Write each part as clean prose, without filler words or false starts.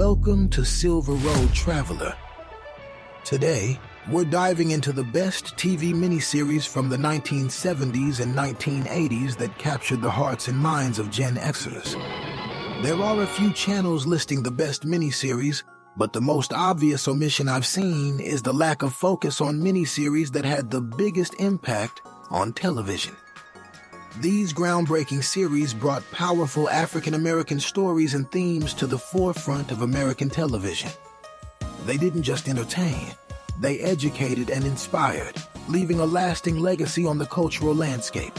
Welcome to Silver Road Traveler. Today, we're diving into the best TV miniseries from the 1970s and 1980s that captured the hearts and minds of Gen Xers. There are a few channels listing the best miniseries, but the most obvious omission I've seen is the lack of focus on miniseries that had the biggest impact on television. These groundbreaking series brought powerful African-American stories and themes to the forefront of American television. They didn't just entertain, they educated and inspired, leaving a lasting legacy on the cultural landscape.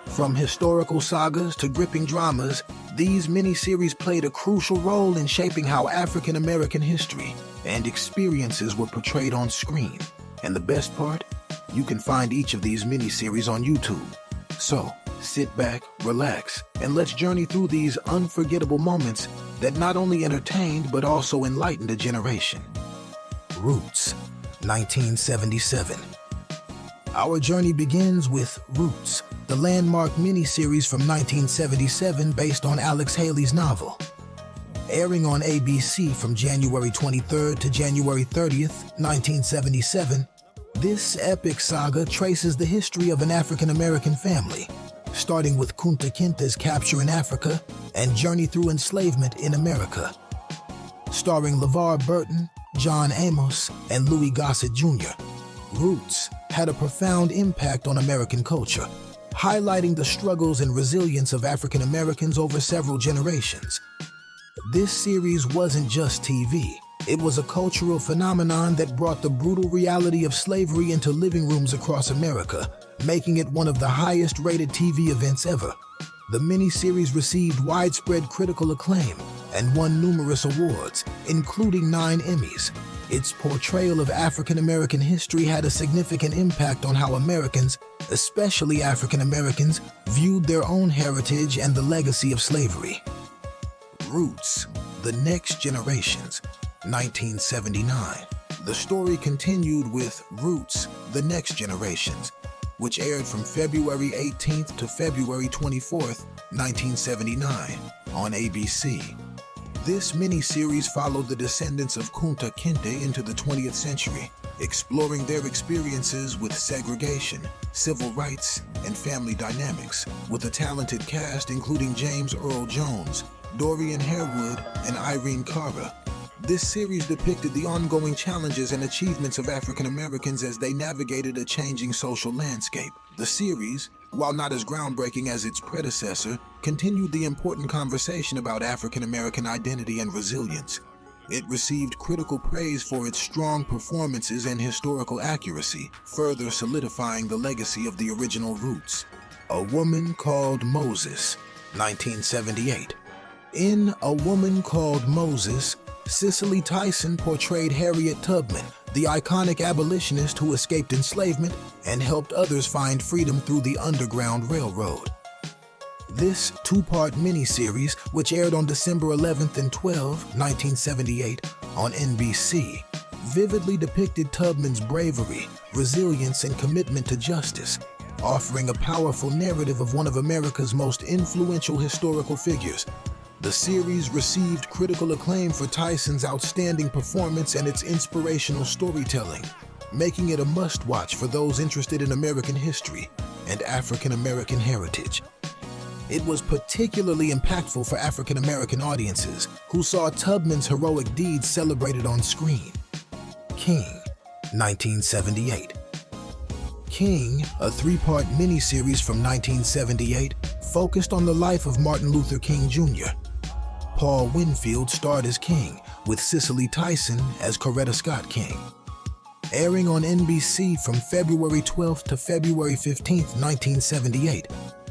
From historical sagas to gripping dramas, these miniseries played a crucial role in shaping how African-American history and experiences were portrayed on screen. And the best part? You can find each of these miniseries on YouTube. So, sit back, relax, and let's journey through these unforgettable moments that not only entertained but also enlightened a generation. Roots, 1977. Our journey begins with Roots, the landmark miniseries from 1977 based on Alex Haley's novel. Airing on ABC from January 23rd to January 30th, 1977, this epic saga traces the history of an African-American family, starting with Kunta Kinte's capture in Africa and journey through enslavement in America. Starring LeVar Burton, John Amos, and Louis Gossett Jr., Roots had a profound impact on American culture, highlighting the struggles and resilience of African Americans over several generations. This series wasn't just TV. It was a cultural phenomenon that brought the brutal reality of slavery into living rooms across America, making it one of the highest-rated TV events ever. The miniseries received widespread critical acclaim and won numerous awards, including 9 Emmys. Its portrayal of African-American history had a significant impact on how Americans, especially African Americans, viewed their own heritage and the legacy of slavery. Roots, The Next Generations, 1979. The story continued with Roots, The Next Generations, which aired from February 18th to February 24th, 1979, on ABC. This miniseries followed the descendants of Kunta Kinte into the 20th century, exploring their experiences with segregation, civil rights, and family dynamics, with a talented cast including James Earl Jones, Dorian Harewood, and Irene Cara. This series depicted the ongoing challenges and achievements of African Americans as they navigated a changing social landscape. The series, while not as groundbreaking as its predecessor, continued the important conversation about African American identity and resilience. It received critical praise for its strong performances and historical accuracy, further solidifying the legacy of the original Roots. A Woman Called Moses, 1978. In A Woman Called Moses, Cicely Tyson portrayed Harriet Tubman, the iconic abolitionist who escaped enslavement and helped others find freedom through the Underground Railroad. This 2-part miniseries, which aired on December 11th and 12th, 1978, on NBC, vividly depicted Tubman's bravery, resilience, and commitment to justice, offering a powerful narrative of one of America's most influential historical figures. The series received critical acclaim for Tyson's outstanding performance and its inspirational storytelling, making it a must-watch for those interested in American history and African American heritage. It was particularly impactful for African American audiences who saw Tubman's heroic deeds celebrated on screen. King, 1978. King, a 3-part miniseries from 1978, focused on the life of Martin Luther King Jr. Paul Winfield starred as King, with Cicely Tyson as Coretta Scott King. Airing on NBC from February 12th to February 15th, 1978,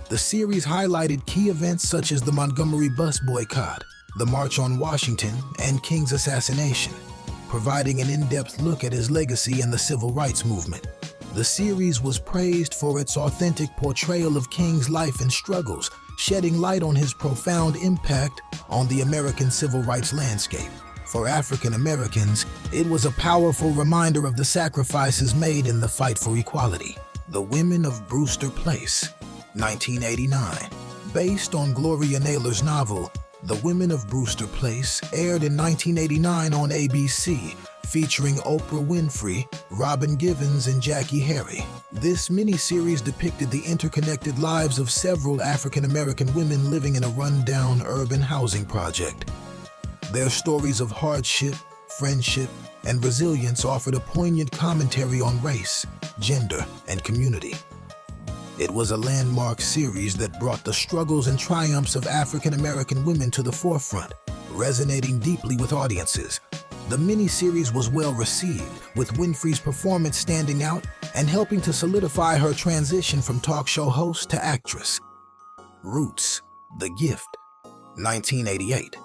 the series highlighted key events such as the Montgomery bus boycott, the March on Washington, and King's assassination, providing an in-depth look at his legacy and the civil rights movement. The series was praised for its authentic portrayal of King's life and struggles, shedding light on his profound impact on the American civil rights landscape. For African Americans, it was a powerful reminder of the sacrifices made in the fight for equality. The Women of Brewster Place, 1989. Based on Gloria Naylor's novel, The Women of Brewster Place aired in 1989 on ABC, featuring Oprah Winfrey, Robin Givens, and Jackie Harry. This miniseries depicted the interconnected lives of several African-American women living in a rundown urban housing project. Their stories of hardship, friendship, and resilience offered a poignant commentary on race, gender, and community. It was a landmark series that brought the struggles and triumphs of African-American women to the forefront, resonating deeply with audiences. The miniseries was well received, with Winfrey's performance standing out and helping to solidify her transition from talk show host to actress. Roots, The Gift, 1988.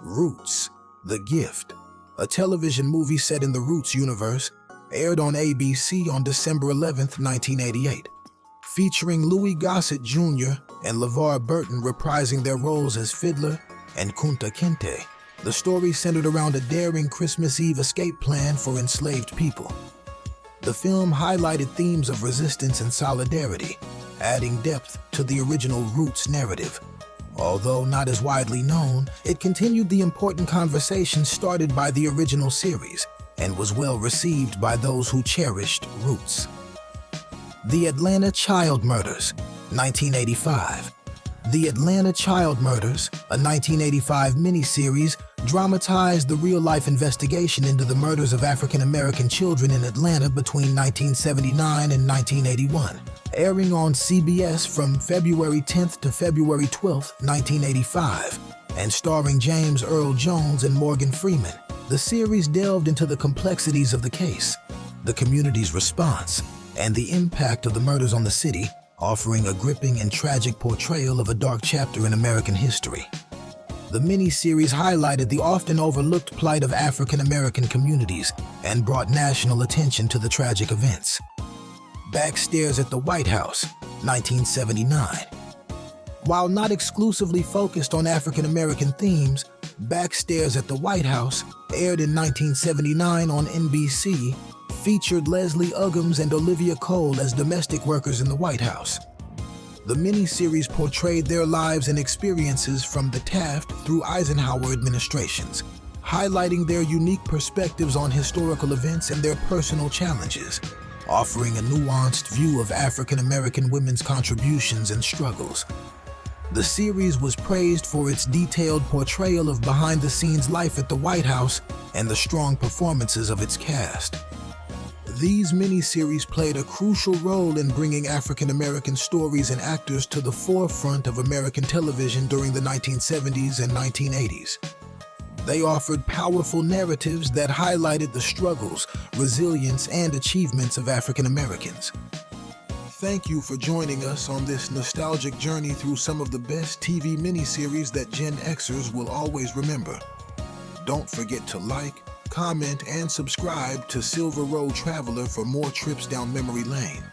Roots, The Gift, a television movie set in the Roots universe, aired on ABC on December 11, 1988. Featuring Gossett Jr. and LeVar Burton reprising their roles as Fiddler and Kunta Kinte. The story centered around a daring Christmas Eve escape plan for enslaved people. The film highlighted themes of resistance and solidarity, adding depth to the original Roots narrative. Although not as widely known, it continued the important conversation started by the original series and was well received by those who cherished Roots. The Atlanta Child Murders, 1985. The Atlanta Child Murders, a 1985 miniseries, dramatized the real-life investigation into the murders of African-American children in Atlanta between 1979 and 1981. Airing on CBS from February 10th to February 12th, 1985, and starring James Earl Jones and Morgan Freeman. The series delved into the complexities of the case, the community's response, and the impact of the murders on the city, offering a gripping and tragic portrayal of a dark chapter in American history. The miniseries highlighted the often overlooked plight of African-American communities and brought national attention to the tragic events. Backstairs at the White House, 1979. While not exclusively focused on African-American themes, Backstairs at the White House, aired in 1979 on NBC, featured Leslie Uggams and Olivia Cole as domestic workers in the White House. The miniseries portrayed their lives and experiences from the Taft through Eisenhower administrations, highlighting their unique perspectives on historical events and their personal challenges, offering a nuanced view of African-American women's contributions and struggles. The series was praised for its detailed portrayal of behind-the-scenes life at the White House and the strong performances of its cast. These miniseries played a crucial role in bringing African-American stories and actors to the forefront of American television during the 1970s and 1980s. They offered powerful narratives that highlighted the struggles, resilience, and achievements of African Americans. Thank you for joining us on this nostalgic journey through some of the best TV miniseries that Gen Xers will always remember. Don't forget to like, comment, and subscribe to Silver Road Traveler for more trips down memory lane.